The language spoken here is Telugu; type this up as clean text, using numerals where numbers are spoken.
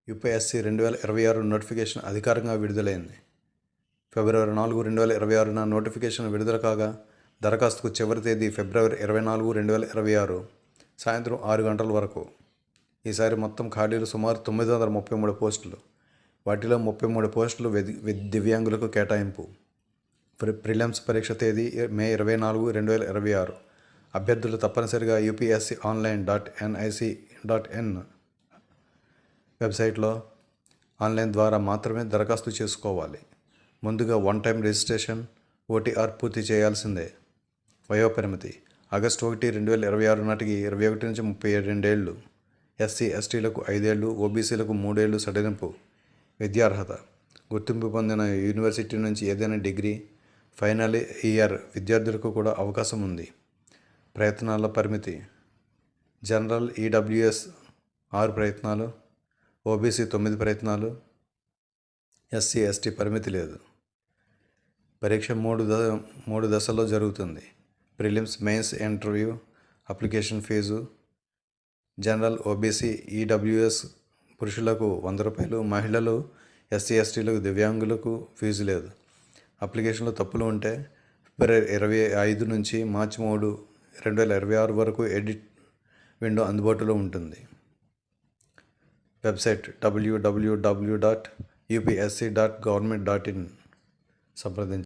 యూపీఎస్సీ 2026 నోటిఫికేషన్ అధికారికంగా విడుదలైంది. ఫిబ్రవరి 4, 2026న నోటిఫికేషన్ విడుదల కాగా దరఖాస్తుకు చివరి తేదీ ఫిబ్రవరి 24, 2026 సాయంత్రం 6 గంటల వరకు. ఈసారి మొత్తం ఖాళీలు సుమారు 933 పోస్టులు. వాటిలో 33 పోస్టులు దివ్యాంగులకు కేటాయింపు. ప్రిలిమ్స్ పరీక్ష తేదీ మే 24, 2026. అభ్యర్థులు తప్పనిసరిగా upsconline.nic.in వెబ్సైట్లో ఆన్లైన్ ద్వారా మాత్రమే దరఖాస్తు చేసుకోవాలి. ముందుగా వన్ టైం రిజిస్ట్రేషన్, ఓటీఆర్ పూర్తి చేయాల్సిందే. వయోపరిమితి ఆగస్టు 1, 2026 నాటికి 21 నుంచి 32 ఏళ్ళు. ఎస్సీ ఎస్టీలకు 5 ఏళ్ళు, ఓబీసీలకు 3 ఏళ్ళు సడలింపు. విద్యార్హత గుర్తింపు పొందిన యూనివర్సిటీ నుంచి ఏదైనా డిగ్రీ, ఫైనల్ ఇయర్ విద్యార్థులకు కూడా అవకాశం ఉంది. ప్రయత్నాల పరిమితి జనరల్ ఈడబ్ల్యూఎస్ 6 ప్రయత్నాలు, ఓబీసీ 9 ప్రయత్నాలు, ఎస్సీ ఎస్టీ పరిమితి లేదు. పరీక్ష 3 దశల్లో జరుగుతుంది. Prelims, mains, interview. Application fee general, OBC, EWS పురుషులకు ₹100, మహిళలు, ఎస్సీ ఎస్టీలకు, దివ్యాంగులకు ఫీజు లేదు. అప్లికేషన్లో తప్పులు ఉంటే ఫిబ్రవరి 25 నుంచి మార్చి 3, 2026 వరకు ఎడిట్ విండో అందుబాటులో ఉంటుంది. వెబ్సైట్ www.upsc.government.in సంప్రదించండి.